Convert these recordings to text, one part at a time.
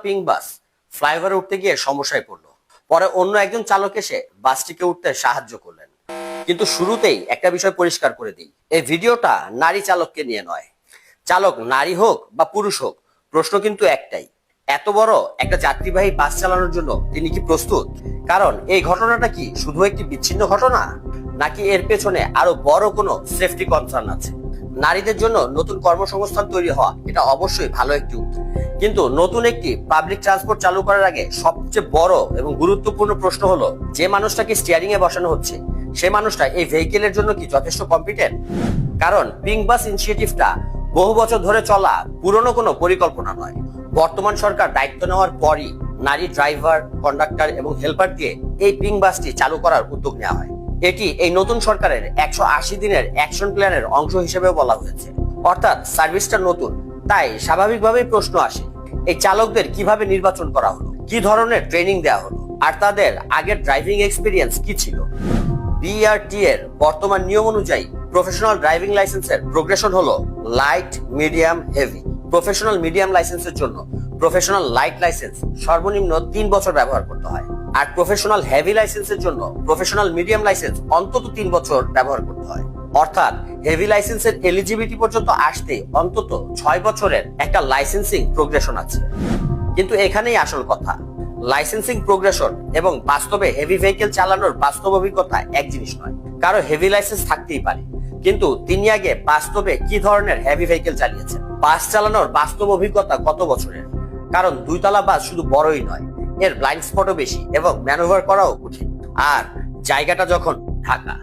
Pink বাস ফ্লাইওভারে উঠতে গিয়ে সমস্যায় পড়লো। পরে অন্য একজন চালক এসে বাসটিকে উঠতে সাহায্য করলেন। কিন্তু শুরুতেই একটা বিষয় পরিষ্কার করে দিই, এই ভিডিওটা নারী চালককে নিয়ে নয়। চালক নারী হোক বা পুরুষ হোক, প্রশ্ন কিন্তু একটাই, এত বড় একটা যাত্রীবাহী বাস চালানোর জন্য তিনি কি প্রস্তুত? কারণ এই ঘটনাটা কি শুধু একটি বিচ্ছিন্ন ঘটনা, নাকি এর পেছনে আরো বড় কোনো সেফটি কনসার্ন আছে? নারীদের জন্য নতুন কর্মসংস্থান তৈরি হওয়া এটা অবশ্যই ভালো একটি উদ্যোগ, কিন্তু নতুন একটি পাবলিক ট্রান্সপোর্ট চালু করার আগে সবচেয়ে বড় এবং গুরুত্বপূর্ণ প্রশ্ন হলো, যে মানুষটাকে স্টিয়ারিং এ বসানো হচ্ছে সে মানুষটা এই ভেহিকেলের জন্য কি যথেষ্ট কম্পিটেন্ট? কারণ পিঙ্ক বাস ইনিশিয়েটিভটা বহু বছর ধরে চলা পুরনো কোনো পরিকল্পনা নয়। বর্তমান সরকার দায়িত্ব নেওয়ার পরই নারী ড্রাইভার, কন্ডাক্টর এবং হেল্পার দিয়ে এই পিঙ্ক বাসটি চালু করার উদ্যোগ নেওয়া হয়। এটি এই নতুন সরকারের 180 দিনের অ্যাকশন প্ল্যানের অংশ হিসেবে বলা হয়েছে। অর্থাৎ সার্ভিসটা নতুন, তাই স্বাভাবিকভাবেই প্রশ্ন আসে, এই চালকদের কিভাবে নির্বাচন করা হলো, কি ধরনের ট্রেনিং দেওয়া হলো, আর তাদের আগের ড্রাইভিং এক্সপিরিয়েন্স কি ছিল? বিআরটি এর বর্তমান নিয়ম অনুযায়ী প্রফেশনাল ড্রাইভিং লাইসেন্সের প্রোগ্রেশন হলো light, medium, heavy. Professional medium লাইসেন্সের জন্য প্রফেশনাল লাইট লাইসেন্স সর্বনিম্ন 3 বছর ব্যবহার করতে হয়, আর প্রফেশনাল হেভি লাইসেন্সের জন্য প্রফেশনাল মিডিয়াম লাইসেন্স অন্তত 3 বছর ব্যবহার করতে হয়। অর্থাৎ হেভি লাইসেন্সের এলিজিবিলিটি পর্যন্ত আসতে অন্তত 6 বছরের একটা লাইসেন্সিং প্রোগ্রেশন আছে। কিন্তু এখানেই আসল কথা, লাইসেন্সিং প্রোগ্রেশন এবং বাস্তবে হেভি ভেহিকেল চালানোর বাস্তব অভিজ্ঞতা এক জিনিস নয়। কারো হেভি লাইসেন্স থাকতেই পারে, কিন্তু তিনি আগে বাস্তবে কি ধরনের হেভি ভেহিকেল চালিয়েছেন, বাস চালানোর বাস্তব অভিজ্ঞতা কত বছরের? কারণ 2 তলা বাস শুধু বড়ই নয়, এর ব্লাইন্ড স্পটও বেশি এবং ম্যানুভার করাও কঠিন। আর জায়গাটা যখন ঢাকা,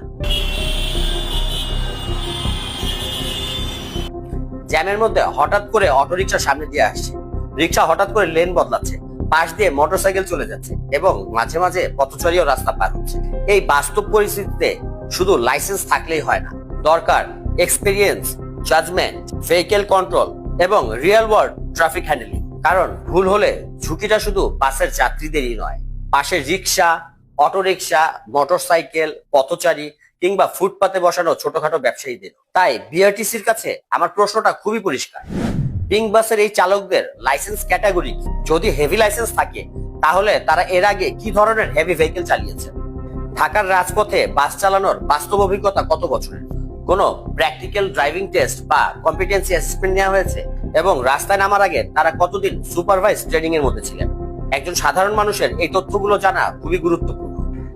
জ্যামের মধ্যে হঠাৎ করে অটোরিকশা সামনে দিয়ে আসছে, রিক্সা হঠাৎ করে লেন বদলাচ্ছে, পাশ দিয়ে মোটরসাইকেল চলে যাচ্ছে এবং মাঝে মাঝে পথচারীও রাস্তা পার হচ্ছে। এই বাস্তব পরিস্থিতিতে শুধু লাইসেন্স থাকলেই হয় না, দরকার এক্সপিরিয়েন্স, জাজমেন্ট, ভেহিকেল কন্ট্রোল এবং রিয়েল ওয়ার্ল্ড ট্রাফিক হ্যান্ডেলিং। কারণ ভুল হলে ঝুঁকিটা শুধু বাসের যাত্রীদেরই নয়, পাশের রিক্সা, অটোরিকশা, মোটরসাইকেল, পথচারী কিংবা ফুটপাতে বসানো ছোটখাটো ব্যবসায়ীদের। তাই বিআরটিসির কাছে আমার প্রশ্নটা খুবই পরিষ্কার, পিঙ্ক বাসের এই চালকদের লাইসেন্স ক্যাটাগরি কি? যদি হেভি লাইসেন্স থাকে তাহলে তারা এর আগে কি ধরনের হেভি ভেহিকেল চালিয়েছে? ঢাকার রাজপথে বাস চালানোর বাস্তব অভিজ্ঞতা কত বছরের? কোনো প্র্যাকটিক্যাল ড্রাইভিং টেস্ট বা কম্পিটেন্সি অ্যাসেসমেন্ট নেওয়া হয়েছে? এবং রাস্তায় নামার আগে তারা কতদিন সুপারভাইজ ট্রেনিং এর মধ্যে ছিলেন? একজন সাধারণ মানুষের এই তথ্যগুলো জানা খুবই গুরুত্বপূর্ণ,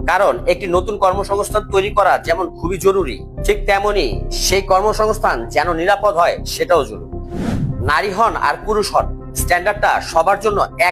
কারণ একটি নতুন কর্মসংস্থান তৈরি করা যেমন খুবই জরুরি, ঠিক তেমনি সেই কর্মসংস্থান যেন নিরাপদ হয় সেটাও জরুরি। নারী হন আর পুরুষ হন, স্ট্যান্ডার্ডটা সবার জন্য